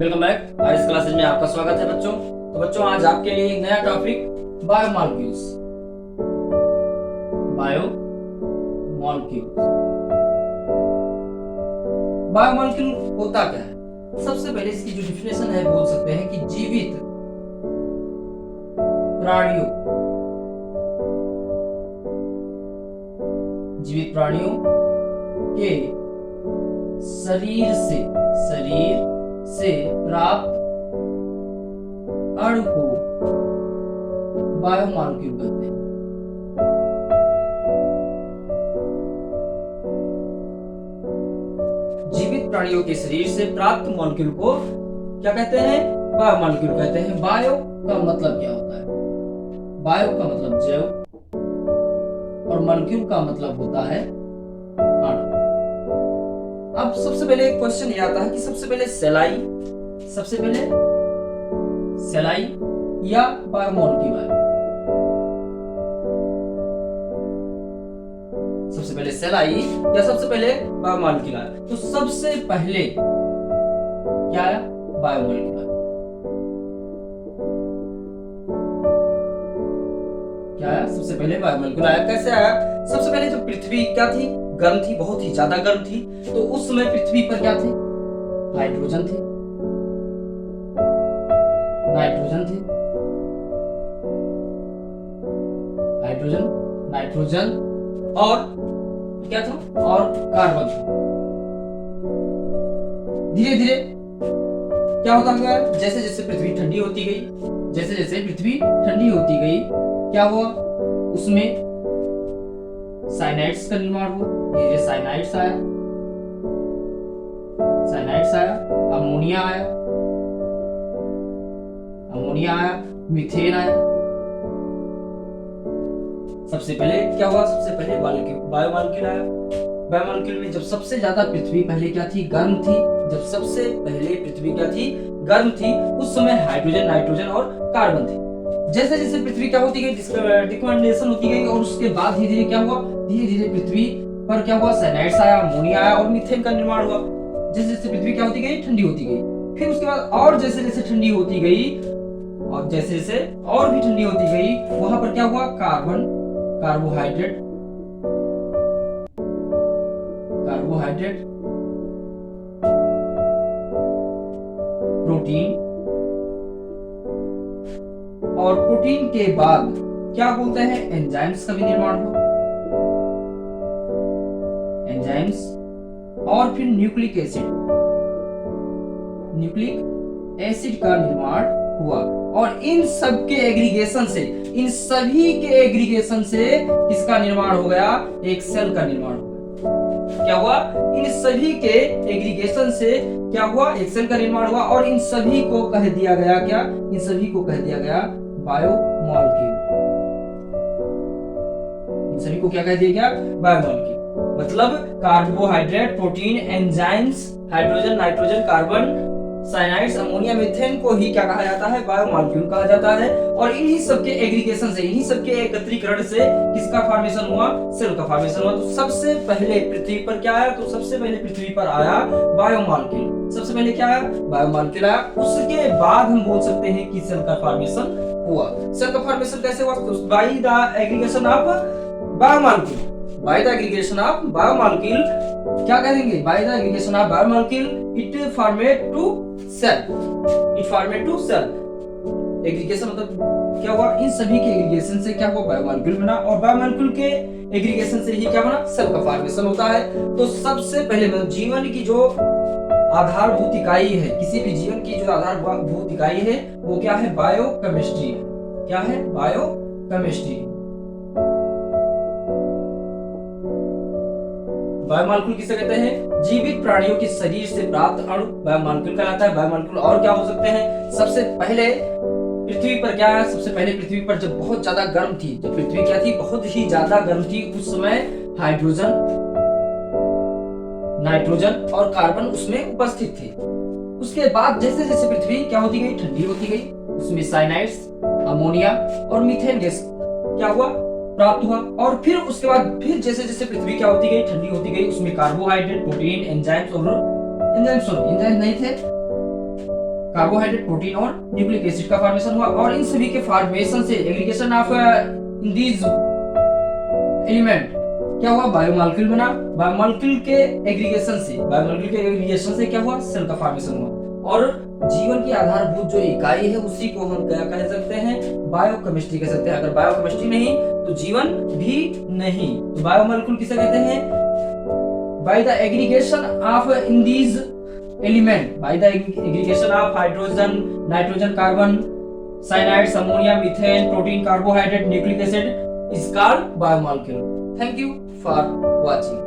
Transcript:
Welcome back. आज इस classes में आपका स्वागत है बच्चों। तो बच्चों आज आपके लिए एक नया टॉपिक बायोमॉलिक्यूल्स। बायोमॉलिक्यूल्स बायोमॉलिक्यूल होता क्या है? सबसे पहले इसकी जो डिफिनेशन है बोल सकते हैं कि जीवित प्राणियों के शरीर से प्राप्त अणु को बायोमॉलिक्यूल कहते हैं। जीवित प्राणियों के शरीर से प्राप्त मॉलिक्यूल को क्या कहते हैं? बायोमॉलिक्यूल कहते हैं। बायो का मतलब क्या होता है? बायो का मतलब जैव और मॉलिक्यूल का मतलब होता है अणु। अब सबसे पहले एक क्वेश्चन ये आता है कि सबसे पहले सेलाई या बायोमॉलिक्यूल है? सबसे पहले सेलाई या सबसे पहले बायोमॉलिक्यूल है? तो सबसे पहले क्या है? बायोमॉलिक्यूल है। क्या है? सबसे पहले बायोमॉलिक्यूल आया। कैसे आया? सबसे पहले जो पृथ्वी क्या थी? गर्म थी, बहुत ही ज्यादा गर्म थी। तो उस समय पृथ्वी पर क्या थे? हाइड्रोजन थे, नाइट्रोजन और क्या था? और कार्बन था। धीरे धीरे क्या होता गया? जैसे जैसे पृथ्वी ठंडी होती गई, क्या हुआ? उसमें साइनाइड्स का निर्माण हुआ। धीरे साइनाइड्स आया, अमोनिया आया, मीथेन आया। सबसे पहले क्या हुआ? सबसे पहले बायोमॉलिक्यूल आया। बायोमॉलिक्यूल में जब सबसे ज्यादा पृथ्वी पहले क्या थी? गर्म थी। जब सबसे पहले पृथ्वी क्या थी? गर्म थी। उस समय हाइड्रोजन, नाइट्रोजन और कार्बन थे। जैसे जैसे पृथ्वी क्या होती गई? डिकम्पोजिशन होती गई और उसके बाद धीरे धीरे क्या हुआ? धीरे धीरे पृथ्वी पर क्या हुआ? साइनाइड्स आया, अमोनिया आया और मीथेन का निर्माण हुआ। जैसे जैसे पृथ्वी क्या होती गई? ठंडी होती गई। फिर उसके बाद और जैसे जैसे ठंडी होती गई और जैसे जैसे और भी ठंडी होती गई, वहां पर क्या हुआ? कार्बोहाइड्रेट, प्रोटीन और प्रोटीन के बाद क्या बोलते हैं? एंजाइम्स का भी निर्माण हुआ। एंजाइम्स और फिर न्यूक्लिक एसिड का निर्माण हुआ। और इन सब के एग्रीगेशन से किसका निर्माण हो गया? एक सेल का निर्माण हो गया। क्या हुआ? इन सभी के एग्रीगेशन से क्या हुआ? एक सेल का निर्माण हुआ। और इन सभी को कह दिया गया क्या? इन सभी को कह दिया गया बायोमॉलिक्यूल। इन सभी को क्या कह दिया गया? बायोमॉलिक्यूल। मतलब carbohydrate, protein, enzymes, hydrogen, nitrogen, carbon, cyanides, ammonia, methane को ही क्या कहा जाता है? बायोमॉलिक्यूल कहा जाता है। और इन्हीं सबके एग्रीगेशन से, इन्हीं सबके एकत्रीकरण से किसका फॉर्मेशन हुआ? सेल का फॉर्मेशन हुआ। तो सबसे पहले पृथ्वी पर क्या आया? तो सबसे पहले पृथ्वी पर आया बायोमॉलिक्यूल। सबसे पहले क्या आया? बायोमॉलिक्यूल आया। उसके बाद हम बोल सकते हैं कि सेल का फॉर्मेशन हुआ। सेल का फॉर्मेशन कैसे हुआ? तो by the aggregation of biomolecule. By the aggregation of biomolecule क्या कहेंगे? By the aggregation of biomolecule it format to cell. Aggregation मतलब क्या हुआ? इन सभी के एग्रीगेशन से क्या हुआ? बायोमॉलिक्यूल बना। और बायोमॉलिक्यूल के एग्रीगेशन से ही क्या बना? सेल का फॉर्मेशन होता है। तो सबसे पहले मतलब जीवन की जो आधारभूत इकाई है, किसी भी जीवन की जो आधारभूत इकाई है वो क्या है? बायोकेमिस्ट्री। क्या है? बायोकेमिस्ट्री। बायोमॉलिक्यूल किसे कहते हैं? जीवित प्राणियों के शरीर से प्राप्त अणु बायोमॉलिक्यूल कहलाता है। बायोमॉलिक्यूल और क्या हो सकते हैं? सबसे पहले पृथ्वी पर क्या है? सबसे पहले पृथ्वी पर जब बहुत ज्यादा गर्म थी, जब पृथ्वी क्या थी? बहुत ही ज्यादा गर्म थी, उस समय हाइड्रोजन, नाइट्रोजन और कार्बन उसमें उपस्थित थे। उसके बाद जैसे जैसे पृथ्वी क्या होती गई? ठंडी होती गई, उसमें साइनाइड्स, अमोनिया और मीथेन गैस क्या हुआ? प्राप्त हुआ। और फिर उसके बाद फिर जैसे जैसे पृथ्वी क्या होती गई? ठंडी होती गई, उसमें कार्बोहाइड्रेट, प्रोटीन, एंजाइम्स नहीं थे, कार्बोहाइड्रेट, प्रोटीन और न्यूक्लिक एसिड का फॉर्मेशन हुआ। और इन सभी के फॉर्मेशन से aggregation of in these element क्या हुआ, बायोमॉलिक्यूल बना। बायोमॉलिक्यूल के एग्रीगेशन से क्या हुआ, सेल का फॉर्मेशन हुआ। और जीवन की आधारभूत जो इकाई है उसी को हम क्या कह सकते हैं, बायोकेमिस्ट्री कह सकते हैं। अगर बायोकेमिस्ट्री नहीं तो जीवन भी नहीं। तो बायोमॉलिक्यूल किसे कहते हैं, bye the aggregation of in these element, bye the aggregation of hydrogen, nitrogen, carbon, cyanides, ammonia, methane, protein, carbohydrate, nucleic acid is called biomolecule. Thank you for watching.